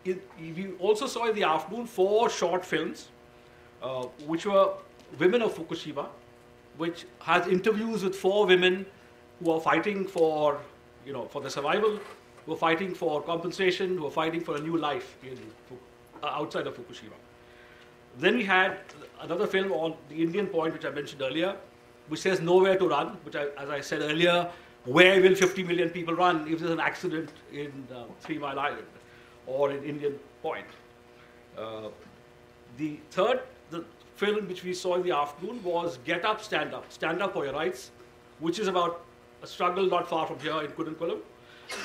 we also saw in the afternoon 4 short films, which were Women of Fukushima, which has interviews with 4 women who are fighting for, for their survival, who are fighting for compensation, who are fighting for a new life outside of Fukushima. Then we had another film on the Indian Point, which I mentioned earlier, which says Nowhere to Run, which, as I said earlier, where will 50 million people run if there's an accident in 3 Mile Island or in Indian Point? The film which we saw in the afternoon was Get Up, Stand Up for Your Rights, which is about a struggle not far from here in Kudankulam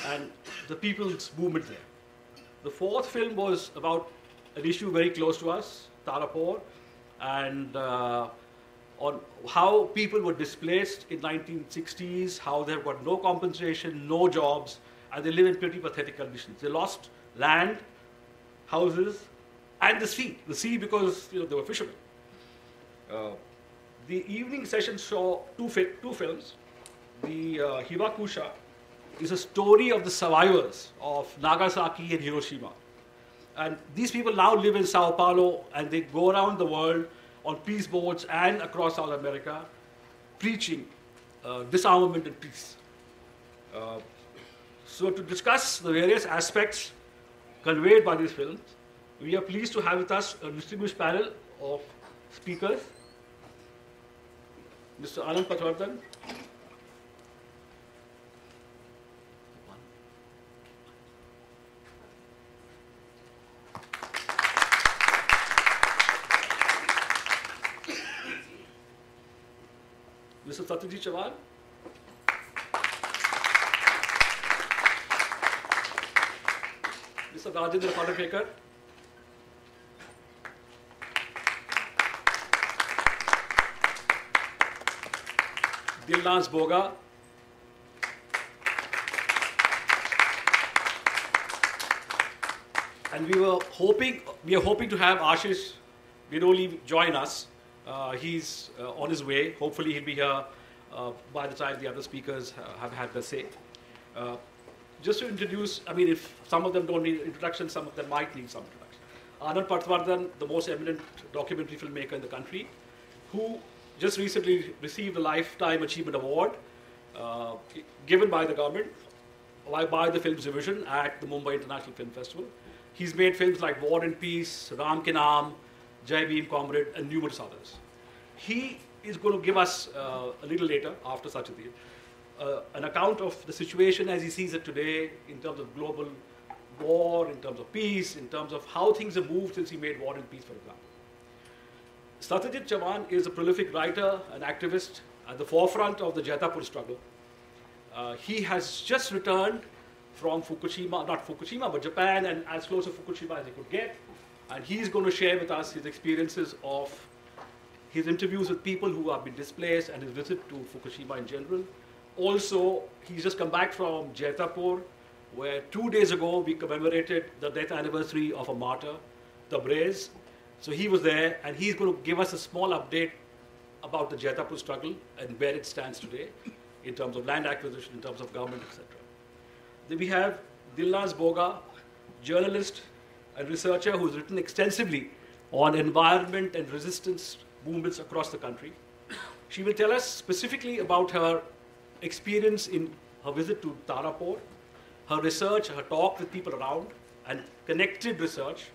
and the people's movement there. The 4th film was about an issue very close to us, Tarapur, and on how people were displaced in 1960s, how they've got no compensation, no jobs, and they live in pretty pathetic conditions. They lost land, houses, and the sea. The sea because they were fishermen. The evening session saw two films. The Hibakusha is a story of the survivors of Nagasaki and Hiroshima. And these people now live in Sao Paulo, and they go around the world on peace boats and across South America, preaching disarmament and peace. So to discuss the various aspects conveyed by these films, we are pleased to have with us a distinguished panel of speakers. Mr. Anand Patwardhan, Mr. Satyajit Chavan, Mr. Rajendra Padatkar, Dilnaz Boga, and we are hoping to have Ashish Viroli join us. He's on his way. Hopefully he'll be here by the time the other speakers have had their say. Just to introduce, if some of them don't need introduction, some of them might need some introduction. Anand Patwardhan, the most eminent documentary filmmaker in the country, who just recently received a Lifetime Achievement Award given by the government, by the Films Division at the Mumbai International Film Festival. He's made films like War and Peace, Ram Ke Naam, Jai Bhim Comrade, and numerous others. He is going to give us a little later, after Satyajit, an account of the situation as he sees it today in terms of global war, in terms of peace, in terms of how things have moved since he made War and Peace, for example. Satyajit Chavan is a prolific writer and activist at the forefront of the Jaitapur struggle. He has just returned from Fukushima, not Fukushima, but Japan, and as close to Fukushima as he could get. And he's going to share with us his experiences of his interviews with people who have been displaced and his visit to Fukushima in general. Also, he's just come back from Jaitapur, where 2 days ago we commemorated the death anniversary of a martyr, Tabriz. So he was there, and he's going to give us a small update about the Jaitapur struggle and where it stands today in terms of land acquisition, in terms of government, etc. Then we have Dilnaz Boga, journalist and researcher who's written extensively on environment and resistance movements across the country. She will tell us specifically about her experience in her visit to Tarapur, her research, her talk with people around, and connected research,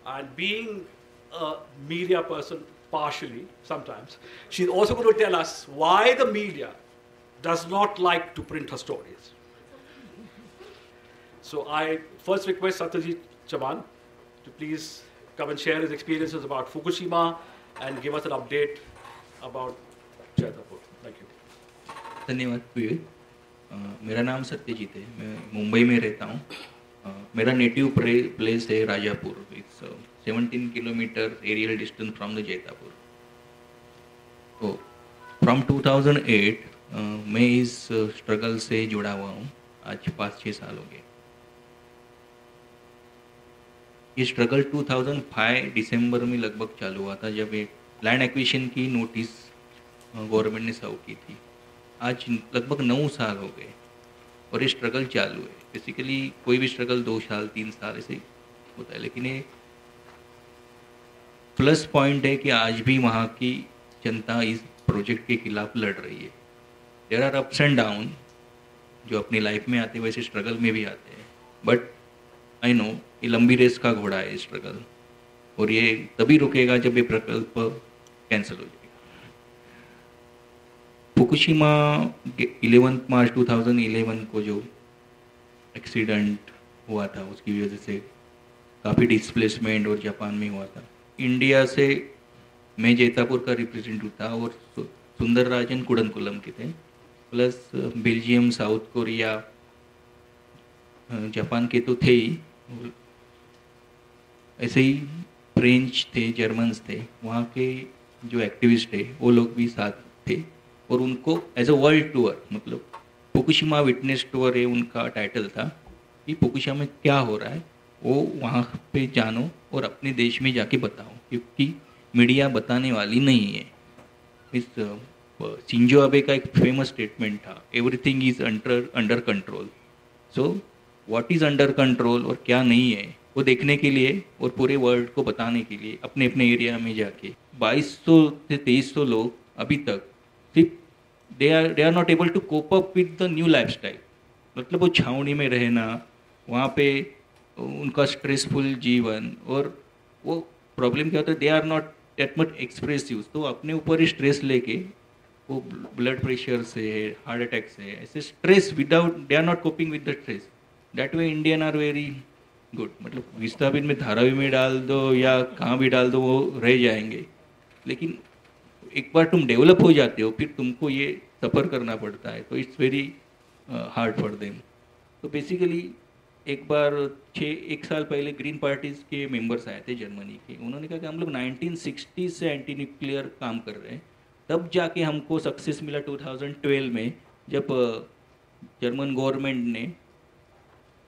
and being a media person partially, sometimes. She's also going to tell us why the media does not like to print her stories. So I first request Satyajit Chavan to please come and share his experiences about Fukushima and give us an update about Jaitapur. Thank you. धन्यवाद पीयूष। मेरा नाम सत्यजीत है, मैं मुंबई में रहता हूँ। मेरा native place है Rajapur. It's 17 kilometre aerial distance from the Jaitapur. तो फ्रॉम 2008 मैं इस स्ट्रगल से जुड़ा हुआ हूँ। आज 5-6 साल हो गए। ये स्ट्रगल 2005 दिसंबर में लगभग चालू हुआ था, जब एक लैंड एक्विजिशन की नोटिस गवर्नमेंट ने सर्व की थी। आज लगभग 9 साल हो गए और ये स्ट्रगल चालू है। बेसिकली कोई भी स्ट्रगल 2 साल 3 साल ऐसे होता है, लेकिन ये प्लस पॉइंट है कि आज भी वहाँ की जनता इस प्रोजेक्ट के खिलाफ लड़ रही है. There are ups and down जो अपनी लाइफ में आते हैं, वैसे स्ट्रगल में भी आते हैं, बट आई नो ये लंबी रेस का घोड़ा है स्ट्रगल, और ये तभी रुकेगा जब ये प्रकल्प कैंसिल हो जाएगा. फुकुशिमा 11 मार्च 2011 को जो एक्सीडेंट हुआ था, उसकी वजह से काफ़ी डिस्प्लेसमेंट और जापान में हुआ था. इंडिया से मैं जैतापुर का रिप्रेजेंटेटिव था और सुंदर राजन कुडनकुलम के थे, plus Belgium, south Korea, Japan के तो थे ही, ऐसे ही फ्रेंच थे, जर्मन्स थे, वहाँ के जो एक्टिविस्ट थे वो लोग भी साथ थे. और उनको एज अ वर्ल्ड टूर, मतलब फुकुशिमा विटनेस टूर है उनका टाइटल था, कि फुकुशिमा में क्या हो रहा है वो वहाँ पे जानो और अपने देश में जाके बताओ, क्योंकि मीडिया बताने वाली नहीं है. इस शिंजो अबे का एक फेमस स्टेटमेंट था, everything is under control. So what is under control और क्या नहीं है वो देखने के लिए और पूरे वर्ल्ड को बताने के लिए अपने अपने एरिया में जाके 2200 से 2300 लोग अभी तक सिर्फ they are not able to cope up with the new lifestyle. मतलब वो छावनी में रहना, वहाँ पे उनका स्ट्रेसफुल जीवन, और वो प्रॉब्लम क्या होता है, they are not that much expressive, तो अपने ऊपर ही स्ट्रेस लेके वो ब्लड प्रेशर से, हार्ट अटैक से, ऐसे stress without, they are not coping with the stress. That way Indian are very good. मतलब विस्थापित में धारावी में डाल दो या कहाँ भी डाल दो वो रह जाएंगे, लेकिन एक बार तुम डेवलप हो जाते हो फिर तुमको ये सफ़र करना पड़ता है, तो it's very hard for them. तो बेसिकली एक साल पहले ग्रीन पार्टीज़ के मेंबर्स आए थे जर्मनी के, उन्होंने कहा कि हम लोग 1960 से एंटी न्यूक्लियर काम कर रहे हैं, तब जाके हमको सक्सेस मिला 2012 में, जब जर्मन गवर्नमेंट ने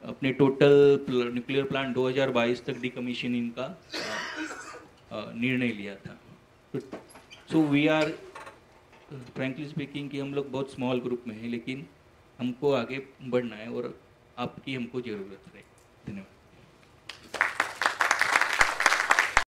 अपने टोटल न्यूक्लियर प्लांट 2022 तक डिकमीशनिंग का निर्णय लिया था. So we are frankly speaking कि हम लोग बहुत स्मॉल ग्रुप में हैं, लेकिन हमको आगे बढ़ना है और आपकी हमको ज़रूरत है. धन्यवाद.